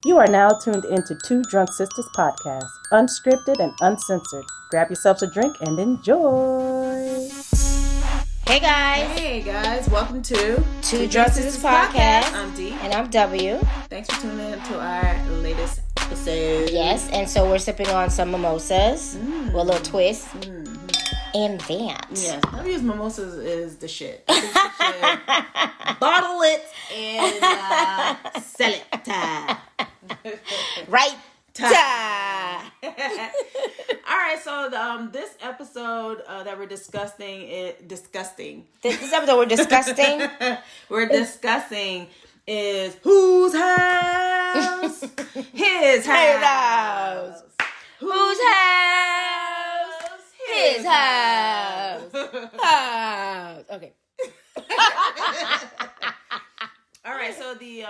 You are now tuned into Two Drunk Sistas podcast, unscripted and uncensored. Grab yourselves a drink and enjoy. Hey guys. Hey guys, welcome to Two Drunk Sistas podcast. I'm D. And I'm W. Thanks for tuning in to our latest episode. Yes, and so we're sipping on some mimosas with a little twist. And that. Yes, W's mimosas is the shit. I think you should bottle it and sell it. Right. All right, so this episode that we're discussing This episode we're disgusting. we're discussing is whose house? His house. Whose house? His house. House. Okay. All right, so the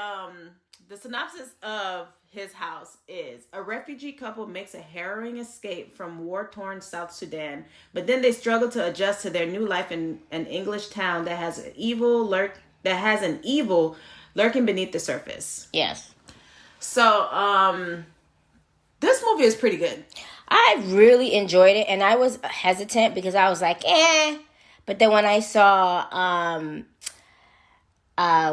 synopsis of His House is: a refugee couple makes a harrowing escape from war-torn South Sudan, but then they struggle to adjust to their new life in an English town that has an evil lurking beneath the surface. Yes. So, this movie is pretty good. I really enjoyed it, and I was hesitant because I was like, But then when I saw,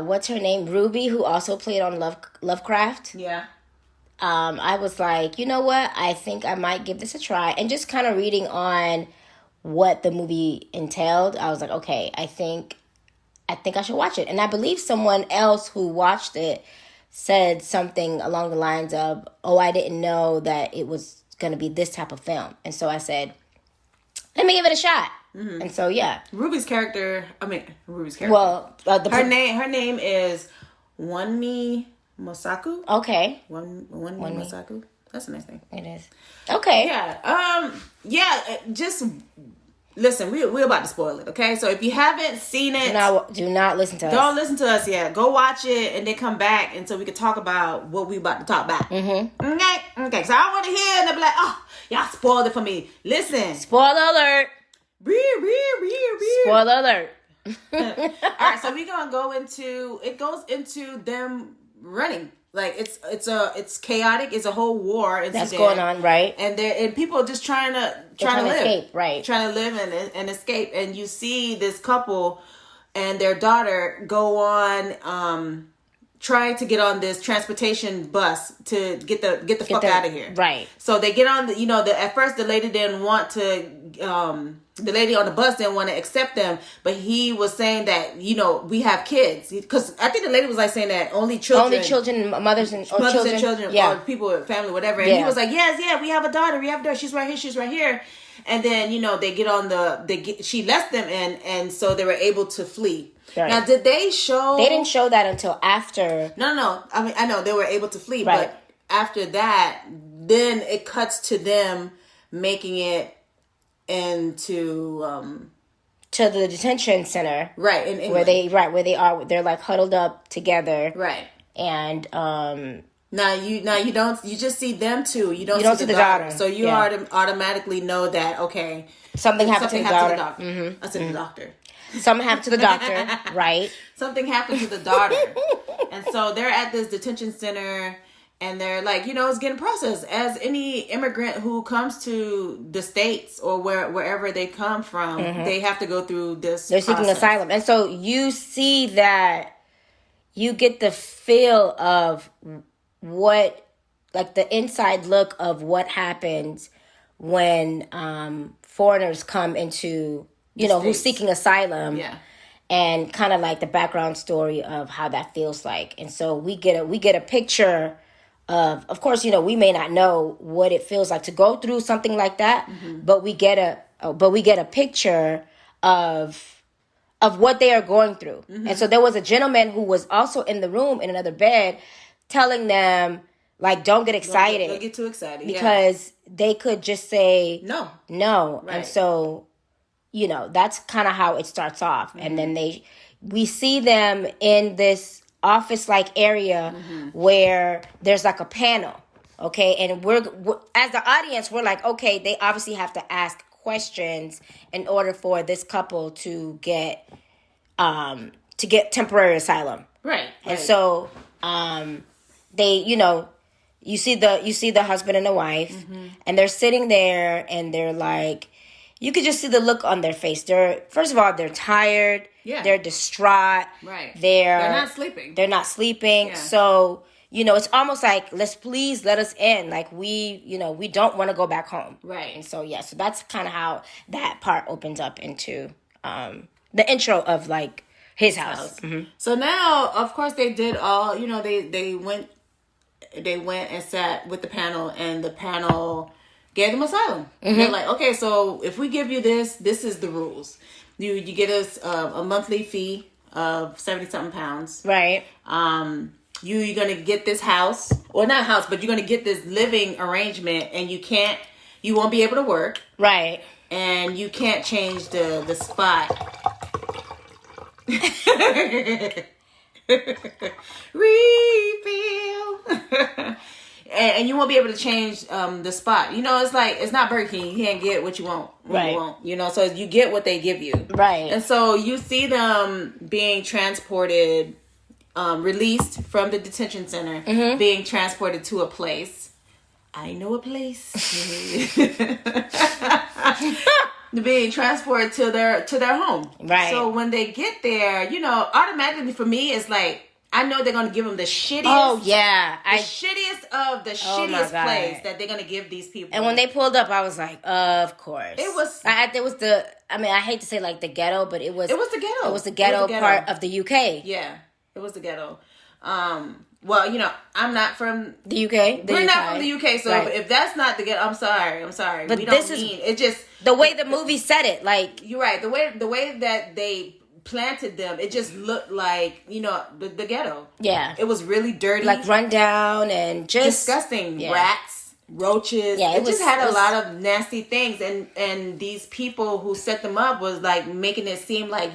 what's her name? Ruby, who also played on Lovecraft. Yeah. I was like, you know what? I think I might give this a try. And just kind of reading on what the movie entailed, I was like, okay, I think I should watch it. And I believe someone else who watched it said something along the lines of, oh, I didn't know that it was going to be this type of film. And so I said, let me give it a shot. Mm-hmm. And so, yeah. Ruby's character. Well, her name is Wunmi Mosaku. Okay. Wunmi Mosaku. That's a nice name. It is. Okay. Yeah. Just listen. We're about to spoil it. Okay. So if you haven't seen it, do not listen to us. Don't listen to us yet. Go watch it and then come back, and so we can talk about what we about to talk about. Mm-hmm. Okay. So I want to hear and they'll be like, oh, y'all spoiled it for me. Listen. Spoiler alert. Spoiler alert. All right, so we're gonna go into it. Goes into them running. Like it's chaotic. It's a whole war that's going on, right? And people are just trying to live, escape, right? Trying to live and escape. And you see this couple and their daughter go on trying to get on this transportation bus to get the fuck out of here. Right. So they get on at first the lady didn't want to the lady on the bus didn't want to accept them, but he was saying that, we have kids. Because I think the lady was like saying that only children, mothers and children, yeah. or people with family, whatever. And he was like, yes, we have a daughter. She's right here. And then, they get on she left them and so they were able to flee. Right. Now, did they show? They didn't show that until after. No. I mean, I know they were able to flee, right. But after that, then it cuts to them making it into to the detention center, right? In England. They're like huddled up together, right? And now you just see them two. You don't see the daughter. So you automatically know that something happened to the daughter. Mm-hmm. I said the doctor. Something happened to the doctor, right? Something happened to the daughter. And so they're at this detention center and they're like, it's getting processed. As any immigrant who comes to the States or wherever they come from, they have to go through this They're seeking asylum. And so you see that you get the feel of what, like the inside look of what happens when foreigners come into... who's seeking asylum, and kind of like the background story of how that feels like. And so we get a picture of course, we may not know what it feels like to go through something like that, but we get a picture of what they are going through. Mm-hmm. And so there was a gentleman who was also in the room in another bed telling them, like, don't get excited. Don't get too excited. Because they could just say no. Right. And so that's kind of how it starts off. Mm-hmm. And then we see them in this office-like area where there's like a panel, okay? And we're as the audience, we're like, okay, they obviously have to ask questions in order for this couple to get temporary asylum. Right. And so they, you see the husband and the wife, and they're sitting there, and they're like, you could just see the look on their face. First of all, they're tired. Yeah. They're distraught. Right. They're not sleeping. They're not sleeping. Yeah. So, it's almost like, please let us in. Like, we don't want to go back home. Right. And so, yeah, so that's kind of how that part opens up into the intro of, like, his house. Mm-hmm. So now, of course, they did all, they went and sat with the panel, and the panel gave them asylum. Mm-hmm. They're like, okay, so if we give you this is the rules. You get us a monthly fee of 70-something pounds. Right. You're going to get this house, or not house, but you're going to get this living arrangement, and you won't be able to work. Right. And you can't change the spot. Refill. And you won't be able to change the spot. It's like, it's not Burger King. You can't get what you want when you want. So you get what they give you. Right. And so you see them being transported, released from the detention center, being transported to a place. I know a place. Being transported to their home. Right. So when they get there, automatically for me, it's like, I know they're going to give them the shittiest. Oh, yeah. Shittiest of the shittiest place that they're going to give these people. And when they pulled up, I was like, of course. It was... I hate to say, like, the ghetto, but it was... It was the ghetto. It was the ghetto part of the UK. Yeah. It was the ghetto. Well, I'm not from... The UK? We're not from the UK, so if that's not the ghetto, I'm sorry. But it just... The way the movie said it, like... You're right. The way that they... planted them, it just looked like the ghetto. Yeah, it was really dirty, like run down and just disgusting. Rats, roaches. Yeah, it just had a lot of nasty things, and these people who set them up was like making it seem like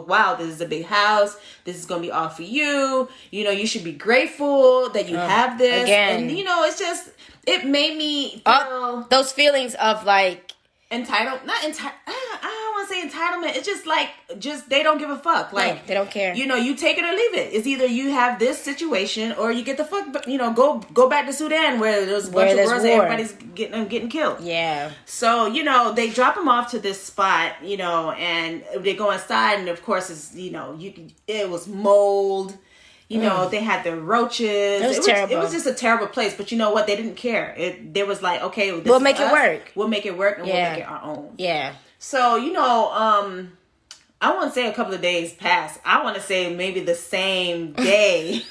wow, this is a big house, this is gonna be all for you. You should be grateful that you have this. Again, and it's just, it made me feel those feelings of like entitled, not entitled. Say entitlement. It's just they don't give a fuck. Like they don't care. You take it or leave it. It's either you have this situation or you get the fuck. Go back to Sudan where there's a bunch of girls and everybody's getting killed. Yeah. So they drop them off to this spot. And they go inside, and of course it's it was mold. They had the roaches. It was terrible. It was just a terrible place. But you know what? They didn't care. They was like, okay, we'll make it work. We'll make it work, and we'll make it our own. Yeah. So, I want to say a couple of days passed. I want to say maybe the same day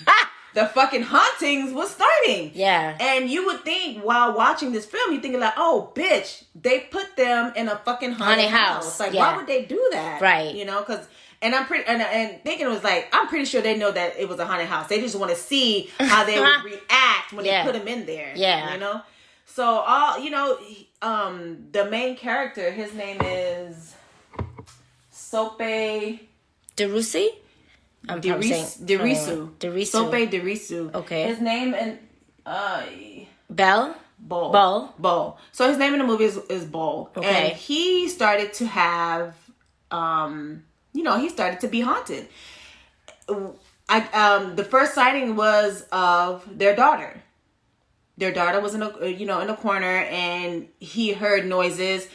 the fucking hauntings was starting. Yeah. And you would think while watching this film, you're thinking like, oh, bitch, they put them in a fucking haunted house. Like, why would they do that? Right. Because... And I'm pretty, and thinking it was like, I'm pretty sure they know that it was a haunted house. They just want to see how they would react when they put him in there. Yeah. So the main character, his name is Sope Derisu. Derisu. Sope Derisu. Okay. His name and Bull. So his name in the movie is Bull. Okay. And he started to have he started to be haunted. The first sighting was of their daughter. Their daughter was in a corner, and he heard noises,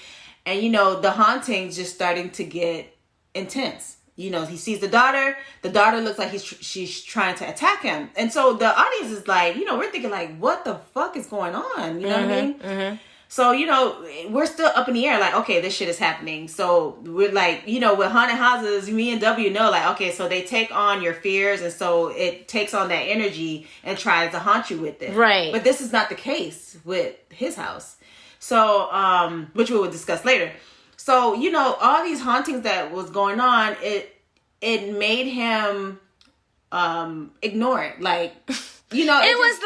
and the hauntings just starting to get intense. He sees the daughter. The daughter looks like she's trying to attack him, and so the audience is like, we're thinking like, what the fuck is going on? You know what I mean? Mm-hmm. So, we're still up in the air, like, okay, this shit is happening. So we're like, with haunted houses, me and W know, like, okay, so they take on your fears, and so it takes on that energy and tries to haunt you with it. Right. But this is not the case with his house. So, which we will discuss later. So, all these hauntings that was going on, it made him ignore it. Like... it was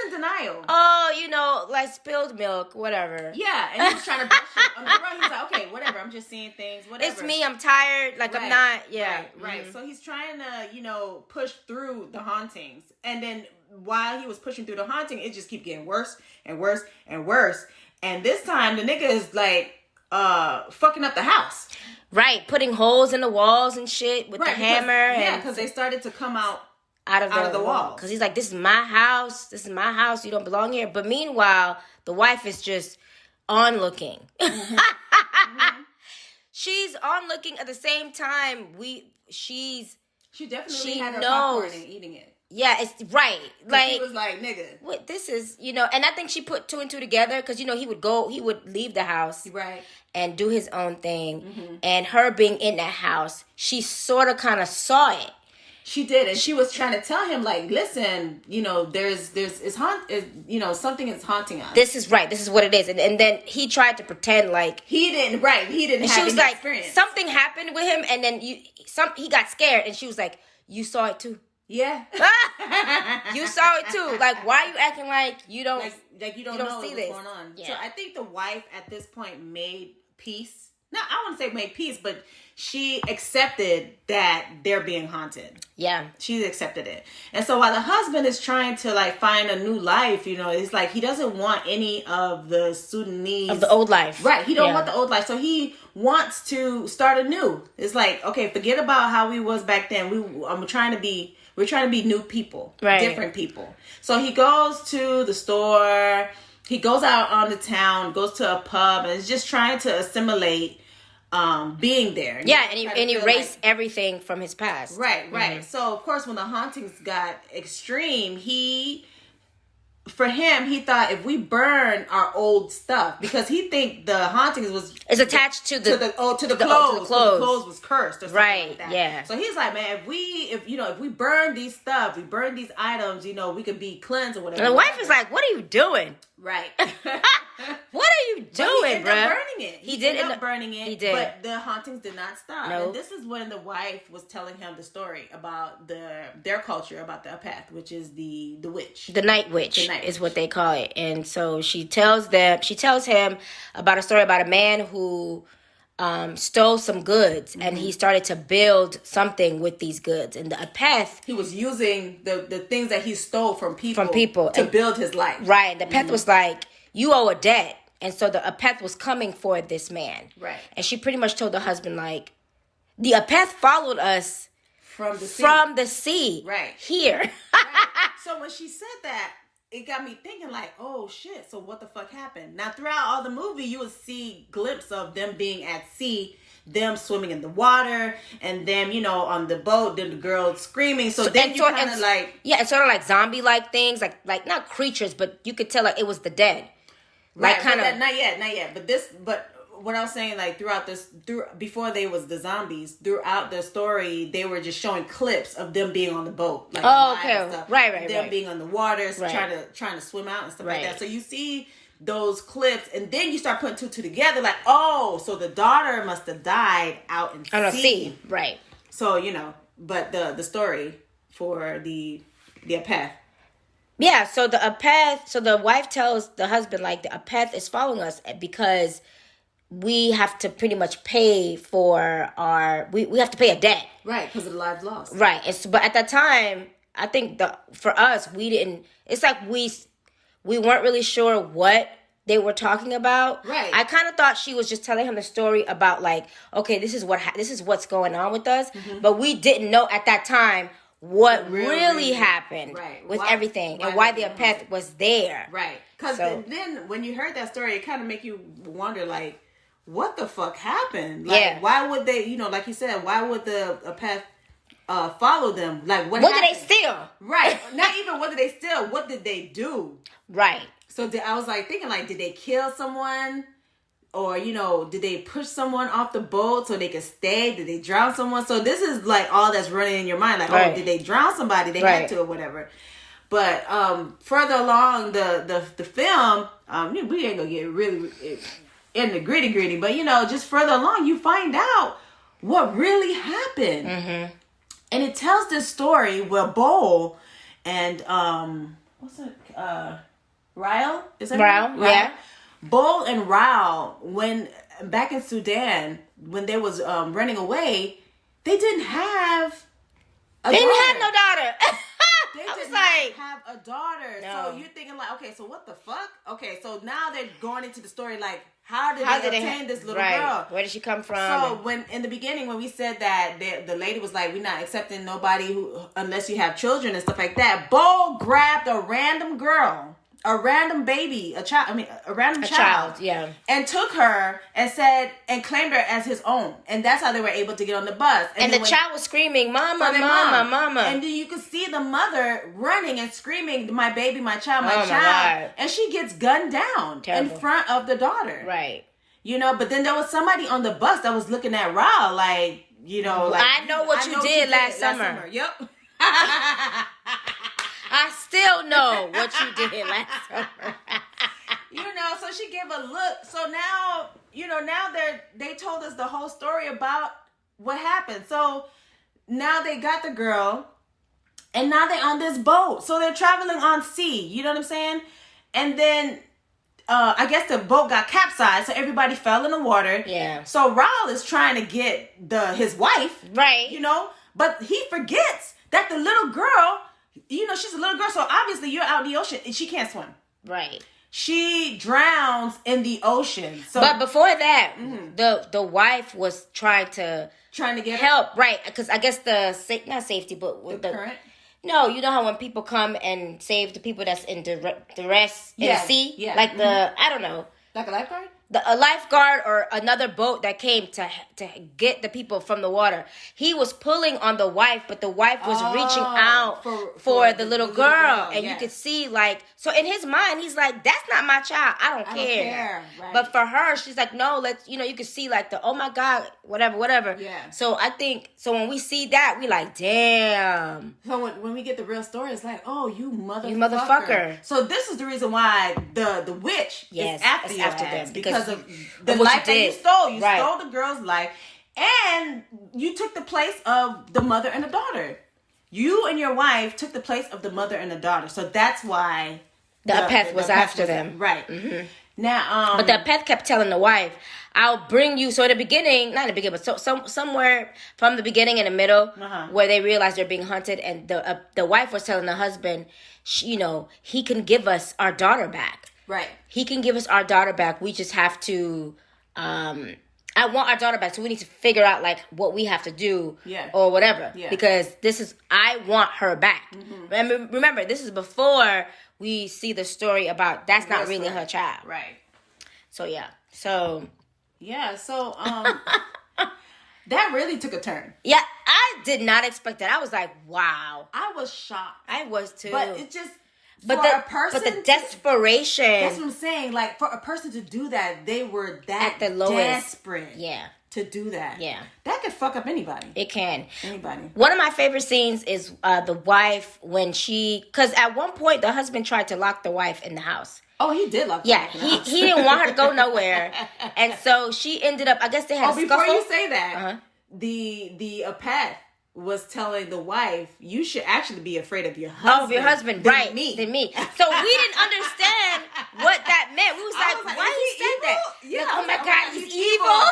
in denial. Oh, like spilled milk, whatever. Yeah, and he was trying to brush it on the rug. He's like, okay, whatever. I'm just seeing things. Whatever. It's me. I'm tired. Like, I'm not. Yeah. Right. Mm-hmm. So he's trying to, push through the hauntings, and then while he was pushing through the haunting, it just kept getting worse and worse and worse. And this time, the nigga is like, fucking up the house. Right, putting holes in the walls and shit with the hammer. Yeah, because they started to come out out of the wall. Because he's like, this is my house. This is my house. You don't belong here. But meanwhile, the wife is just onlooking. Mm-hmm. She's onlooking at the same time. She definitely had her popcorn and eating it. Yeah, it's right. Like he was like, nigga. What this is, and I think she put two and two together because he would leave the house, right, and do his own thing, mm-hmm. and her being in that house, she sort of kind of saw it. She did, and she was trying to tell him, like, listen, something is haunting us. This is right. This is what it is, and then he tried to pretend like he didn't. Right, he didn't. And have she was like, experience. Something happened with him, and then he got scared, and she was like, you saw it too. Yeah. You saw it too. Like, why are you acting like you don't like you don't know what's going on? Yeah. So I think the wife at this point made peace. No, I wouldn't say made peace, but she accepted that they're being haunted. Yeah. She accepted it. And so while the husband is trying to like find a new life, it's like he doesn't want any of the Sudanese of the old life. Right. He don't want the old life. So he wants to start anew. It's like, okay, forget about how we was back then. We're trying to be new people, right. Different people. So he goes to the store, he goes out on the town, goes to a pub, and is just trying to assimilate being there. Yeah, and erase everything from his past. Right. Mm-hmm. So, of course, when the hauntings got extreme, he thought if we burn our old stuff, because he think the hauntings is attached to the clothes. The clothes was cursed or something like that. Yeah. So he's like, man, if we burn these stuff, we burn these items, we could be cleansed or whatever. And the wife is like, what are you doing? Right. What are you doing, bro? He ended up burning it. He did end up burning it. He did. But the hauntings did not stop. No. And this is when the wife was telling him the story about their culture, about the Apeth, which is the witch. The night witch is what they call it. And so she tells him about a story about a man who stole some goods, mm-hmm. and he started to build something with these goods. And the Apeth, he was using the things that he stole from people to build his life. Right. The Apeth mm-hmm. was like, you owe a debt. And so the Apeth was coming for this man. Right. And she pretty much told the husband, like, the Apeth followed us from the sea. Right. Here. Right. So when she said that, it got me thinking, like, oh shit, so what the fuck happened? Now throughout all the movie, you would see glimpses of them being at sea, them swimming in the water, and them, on the boat, then the girl screaming. So then you kind of like... Yeah, it's sort of like zombie-like things, like not creatures, but you could tell like it was the dead. Like kind of... Not yet. But what I was saying, like before they was the zombies, throughout the story, they were just showing clips of them being on the boat. Like, okay. Stuff. Right. Them being on the water, trying to swim out and stuff like that. So you see those clips, and then you start putting two together, like, oh, so the daughter must have died out in sea. Right. So, but the story for the Apeth. Yeah, so the Apeth, so the wife tells the husband, like, the Apeth is following us because we have to pretty much pay for we have to pay a debt. Right, because of the lives lost. Right. But at that time, I think for us, it's like we weren't really sure what they were talking about. Right. I kind of thought she was just telling him the story about, like, okay, this is what's going on with us. Mm-hmm. But we didn't know at that time what really happened with everything and why the Apeth was there. Right. Because then when you heard that story, it kind of make you wonder, like, what the fuck happened? Like, why would they, like you said, why would the Apeth follow them? Like, what did they steal? Right. Not even what did they steal. What did they do? Right. So I was like thinking, like, did they kill someone? Or, did they push someone off the boat so they could stay? Did they drown someone? So this is like all that's running in your mind. Like, oh, did they drown somebody? They had to or whatever. But further along the film, we ain't gonna get really in the gritty, but just further along, you find out what really happened. Mm-hmm. And it tells this story where Bowl and what's it? Ryle? Is that Ryle? Yeah. Bowl and Ryle, when back in Sudan, when they was running away, they didn't have no daughter. They I did was not like, have a daughter. No. So you're thinking like, okay, so what the fuck? Okay, so now they're going into the story like, how did they obtain this little girl? Where did she come from? So when in the beginning when we said that the lady was like, we're not accepting nobody who unless you have children and stuff like that. Bo grabbed a random girl, a random baby, a random child, yeah, and took her and said and claimed her as his own, and that's how they were able to get on the bus. And the child was screaming, "Mama, mama, mama!" And then you could see the mother running and screaming, "My baby, my child, my Oh, my child!" God. And she gets gunned down Terrible. in front of the daughter, Right. You know, but then there was somebody on the bus that was looking at Ra like, you know, like I know what you did last summer. Yep. I still know what you did last summer. You know, so she gave a look. So now, you know, now they told us the whole story about what happened. So now they got the girl, and now they're on this boat. So they're traveling on sea. You know what I'm saying? And then I guess the boat got capsized, so everybody fell in the water. Yeah. So Raul is trying to get his wife, Right. You know, but he forgets that the little girl, you know, she's a little girl, so obviously you're out in the ocean and she can't swim. Right. She drowns in the ocean. So, But before that, the wife was trying to get help, right? Because I guess not safety, but with the current. No, you know how when people come and save the people that's in duress in the sea, like I don't know, Like a lifeguard? A lifeguard or another boat that came to get the people from the water. He was pulling on the wife, but the wife was reaching out for the little girl. And you could see, like, so in his mind, he's like, that's not my child. I don't care. Right. But for her, she's like, no, let's, you know, you could see like oh my God, whatever. Yeah. So I think, when we see that, we like, damn. So when we get the real story, it's like, oh, you motherfucker. You motherfucker. So this is the reason why the witch is after it's your after ass, them because of the of what life you that you did. stole. You Right. stole the girl's life, and you took the place of the mother and the daughter. You and your wife took the place of the mother and the daughter. So that's why The Apeth was after them. Right. Mm-hmm. Now, but the Apeth kept telling the wife, I'll bring you. So in the beginning, not in the beginning, but somewhere from the beginning in the middle, where they realized they're being hunted, and the wife was telling the husband, you know, he can give us our daughter back. Right. He can give us our daughter back. We just have to. I want our daughter back, so we need to figure out like what we have to do, or whatever. Yeah. Because I want her back. Mm-hmm. Remember, this is before we see the story about that's not really her child. Right. So yeah. So that really took a turn. Yeah, I did not expect that. I was like, wow. I was shocked. I was too. But it just But the desperation. That's what I'm saying. Like, for a person to do that, they were that at the lowest. Desperate. Yeah. To do that. Yeah. That could fuck up anybody. It can. Anybody. One of my favorite scenes is the wife when because at one point the husband tried to lock the wife in the house. Oh, he did lock the wife in the house. He didn't want her to go nowhere. And so she ended up, I guess they had a scuffle. Before you say that, the Apeth was telling the wife, you should actually be afraid of your husband. Oh, of your husband, right. Than me. So we didn't understand what that meant. We was like, why he said that? Yeah. Like, oh my God, he's evil.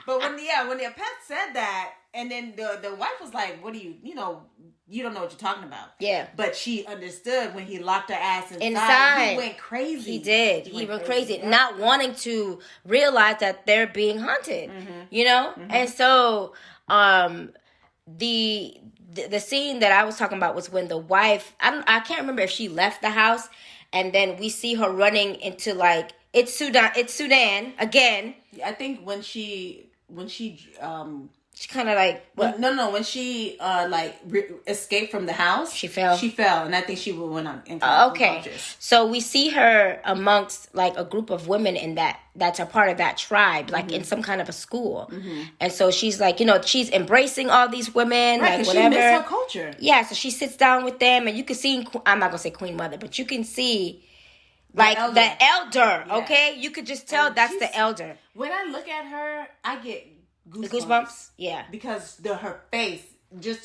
But when the Apeth said that, and then the wife was like, what do you know, you don't know what you're talking about. Yeah. But she understood when he locked her ass inside. He went crazy. He did. He went crazy. Yeah. Not wanting to realize that they're being hunted. Mm-hmm. You know? Mm-hmm. And so the scene that I was talking about was when the wife, I can't remember if she left the house, and then we see her running into like it's Sudan again. I think when she kind of like when she escaped from the house, she fell, and I think she went on. Okay, so we see her amongst like a group of women that's a part of that tribe, like in some kind of a school, and so she's like, you know, she's embracing all these women, right, like whatever. She missed her culture. Yeah, so she sits down with them, and you can see. I'm not gonna say Queen Mother, but you can see. Like the elder, okay? You could just tell that's the elder. When I look at her, I get goosebumps. Yeah. Because her face,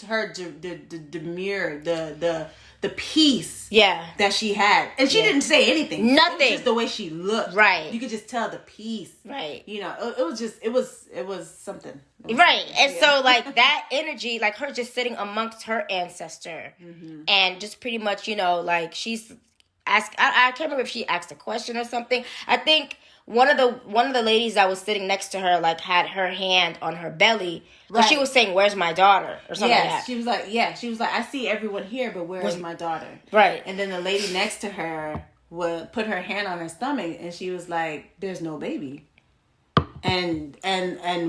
her the demure, the peace that she had. And she didn't say anything. Nothing. It was just the way she looked. Right. You could just tell the peace. Right. You know, it was something. Right. And so like that energy, like her just sitting amongst her ancestor and just pretty much, you know, like she's asked, I can't remember if she asked a question or something. I think one of the ladies that was sitting next to her like had her hand on her belly. So she was saying, "Where's my daughter?" or something like that. She was like, "I see everyone here, but where's my daughter?" Right. And then the lady next to her would put her hand on her stomach, and she was like, "There's no baby." And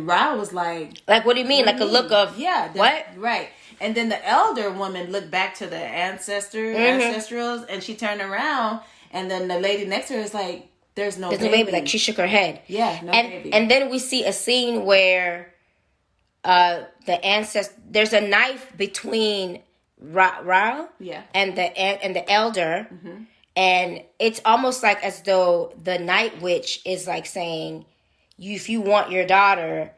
Ra was like, what do you mean? Like a look of what? Right. And then the elder woman looked back to the ancestrals, and she turned around, and then the lady next to her is like, There's no baby. Like she shook her head. Yeah, baby. And then we see a scene where there's a knife between Ra and the elder, and it's almost like as though the night witch is like saying, if you want your daughter,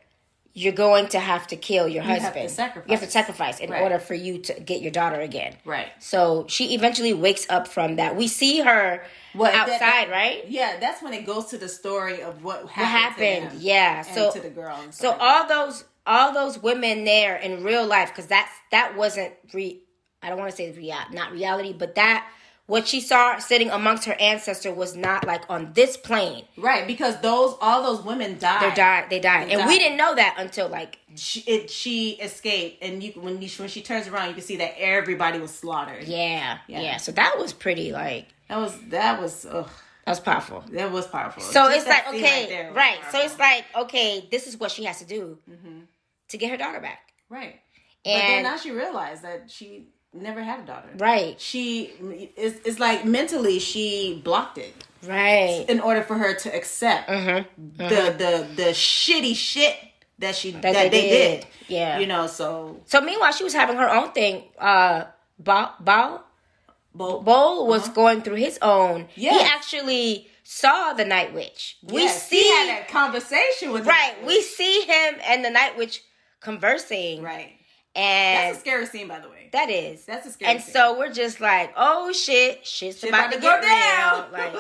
you're going to have to kill your husband. You have to sacrifice in order for you to get your daughter again. Right. So she eventually wakes up from that. We see her outside, right? Yeah, that's when it goes to the story of what happened. To him yeah. And to the girl. So all those women there in real life, because that wasn't I don't want to say not reality, but that. What she saw sitting amongst her ancestor was not like on this plane. Right, because all those women died. They died. And we didn't know that until like she escaped, and when she turns around, you can see that everybody was slaughtered. Yeah. So that was pretty like that was powerful. That was powerful. So it's like okay, right. So it's like okay, this is what she has to do to get her daughter back. Right. And but then now she realized that she never had a daughter. Right. It's like mentally she blocked it. Right. In order for her to accept the shitty shit that they did. Yeah. You know, so meanwhile she was having her own thing. Bowl was going through his own. Yes. He actually saw the Night Witch. He had that conversation with right. We see him and the Night Witch conversing. Right. And that's a scary scene, by the way. That is. That's a scary scene. And so we're just like, oh shit's about to get real. Like,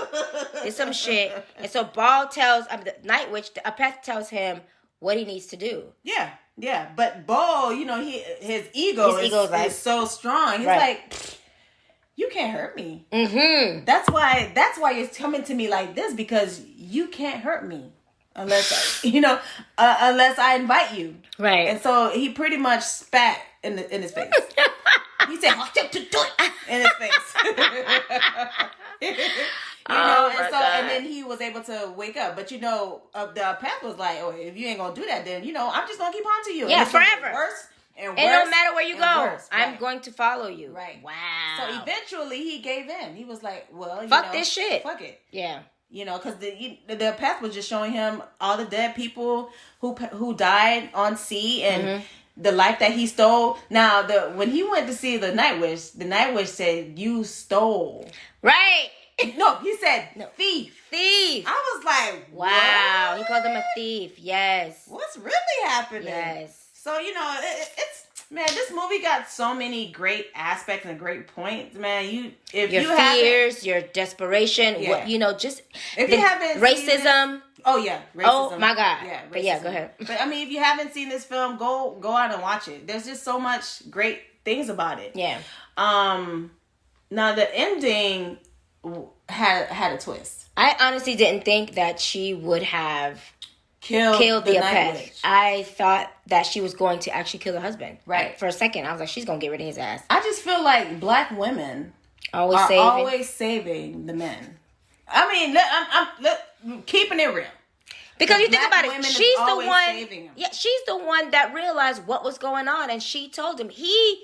it's some shit. And so Ball tells the Night Witch, Apeth tells him what he needs to do. Yeah. But Ball, you know, his ego is so strong. He's like, you can't hurt me. Mm-hmm. That's why you're coming to me like this, because you can't hurt me. Unless unless I invite you, right? And so he pretty much spat in his face. He said, in his face. And then he was able to wake up. But the path was like, oh, if you ain't gonna do that, then I'm just gonna keep on to you. Yeah, forever. Worse and no matter where you go, worse. I'm going to follow you. Right. Wow. So eventually he gave in. He was like, well, fuck this shit. Fuck it. Yeah. Because the path was just showing him all the dead people who died on sea and the life that he stole. Now, when he went to see the Night Witch said, "You stole." Right. No, he said, "Thief." I was like, wow. What? He called him a thief. Yes. What's really happening? Yes. So it's. Man, this movie got so many great aspects and great points, man. Your fears, your desperation, if you haven't racism. Oh yeah, racism. Oh my God. Yeah, racism. But yeah, go ahead. But I mean, if you haven't seen this film, go out and watch it. There's just so much great things about it. Yeah. Now the ending had a twist. I honestly didn't think that she would have killed the Night Witch. I thought that she was going to actually kill her husband. Right. Like, for a second, I was like, she's going to get rid of his ass. I just feel like black women are always saving the men. I mean, I'm keeping it real. Because you think about it, she's the one. Yeah, she's the one that realized what was going on, and she told him he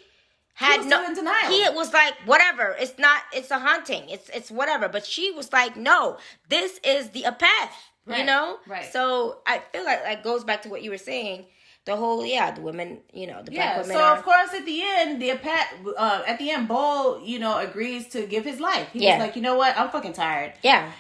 had no denial. He was like, whatever. It's not. It's a haunting. It's whatever. But she was like, no, this is the Apeth. Right, Right. So I feel like that goes back to what you were saying. The whole, the women, the black women. So of course at the end, Bull, agrees to give his life. He was like, you know what? I'm fucking tired. Yeah.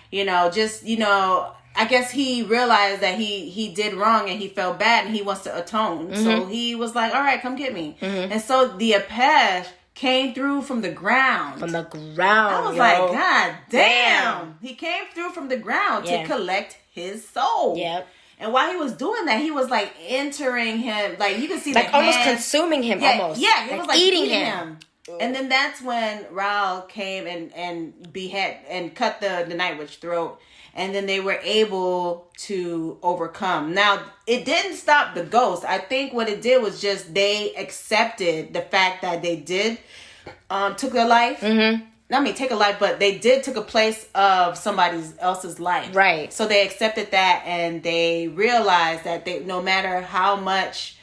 I guess he realized that he did wrong and he felt bad and he wants to atone. So he was like, all right, come get me. And so the Apache came through from the ground. From the ground. I was like, God damn. He came through from the ground to collect his soul. Yep. And while he was doing that, he was like entering him. Like you can see like almost consuming him almost. Yeah, he like was like eating him. And then that's when Raoul came and behead and cut the Night Witch throat. And then they were able to overcome. Now, it didn't stop the ghost. I think what it did was just they accepted the fact that they did took their life. I mean, take a life, but they did took a place of somebody else's life. Right. So they accepted that and they realized that they, no matter how much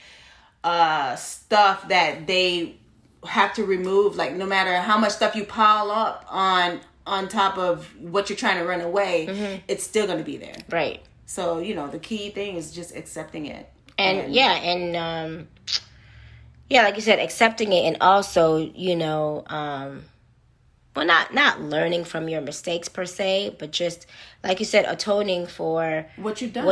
stuff that they have to remove, like no matter how much stuff you pile up on top of what you're trying to run away, it's still going to be there. Right. So, the key thing is just accepting it. And like you said, accepting it, and also, well, not learning from your mistakes per se, but just, like you said, atoning for what you've done.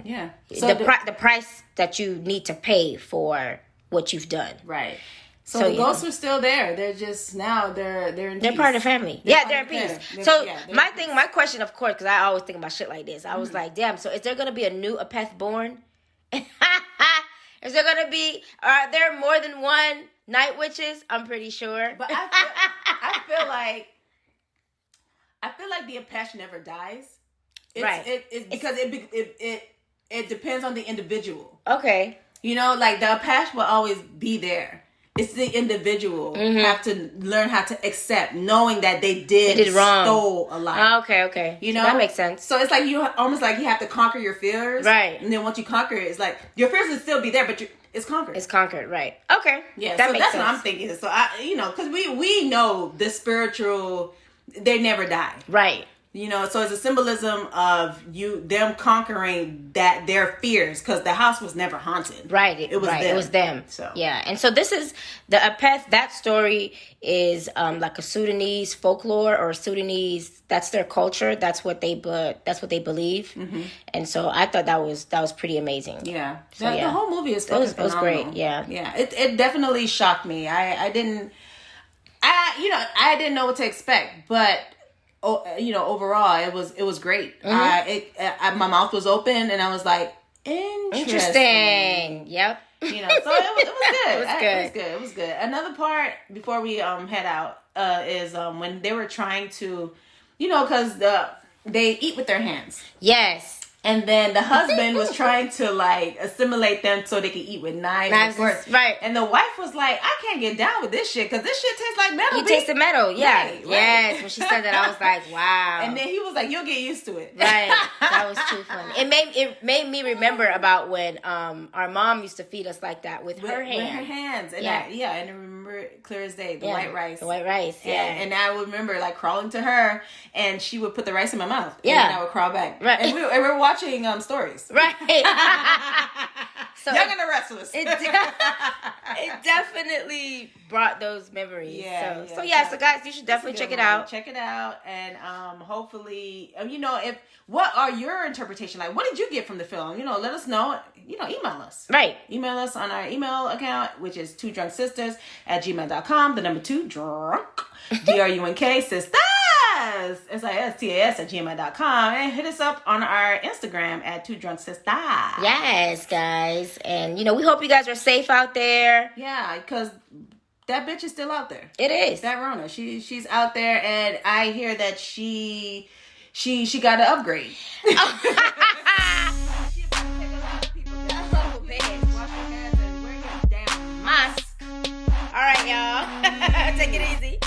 Yeah. So the price that you need to pay for what you've done. Right. So the ghosts are still there. They're just now they're in They're peace. part of the family. They're in peace. My question, of course, because I always think about shit like this. I was like, damn. So is there gonna be a new Apeth born? Are there more than one Night Witches? I'm pretty sure. But I feel like the Apache never dies. It's because it depends on the individual. Okay. Like the Apache will always be there. It's the individual have to learn how to accept, knowing that they did wrong. Stole a life. Okay. That makes sense. So it's like you almost like you have to conquer your fears, right? And then once you conquer it, it's like your fears will still be there, but it's conquered. It's conquered, right? Okay, yeah. That so makes that's sense. what I'm thinking. So because we know the spiritual, they never die, right? So it's a symbolism of them conquering their fears, because the house was never haunted. Right. It was them. It was them. So yeah. And so this is the Apeth. That story is like a Sudanese folklore or Sudanese. That's their culture. That's what they believe. And so I thought that was pretty amazing. Yeah. So, the whole movie is phenomenal. It was great. Yeah. Yeah. It definitely shocked me. I didn't know what to expect, but overall it was great. My mouth was open and I was like, interesting. Yep. So it was good. It was good. Another part before we head out is when they were trying to, because they eat with their hands. Yes. And then the husband was trying to like assimilate them so they could eat with knives. Right. And the wife was like, I can't get down with this shit because this shit tastes like metal. You tasted metal, yeah. Right. Yes. When she said that, I was like, wow. And then he was like, you'll get used to it. Right. That was too funny. It made me remember about when our mom used to feed us like that with her hands. With her hands. And and I remember it clear as day, the white rice. The white rice, yeah. And I would remember like crawling to her and she would put the rice in my mouth. Yeah. And I would crawl back. Right. And we were watching stories. Right. So Young and the Restless. It definitely brought those memories. Yeah. So guys, you should definitely check it out. Check it out, and hopefully, what are your interpretation like? What did you get from the film? Let us know. Email us. Right. Email us on our email account, which is 2drunksisters@gmail.com. The number 2 drunk DRUNK sisters SISTAS@gmail.com, and hit us up on our Instagram at 2drunksisters. Yes, guys, and we hope you guys are safe out there. Yeah, because that bitch is still out there. It is. That Rona. She's out there, and I hear that she got an upgrade. She about to take a lot of people down. Oh, man. Wash your hands and wear your damn mask. All right, y'all. Take it easy.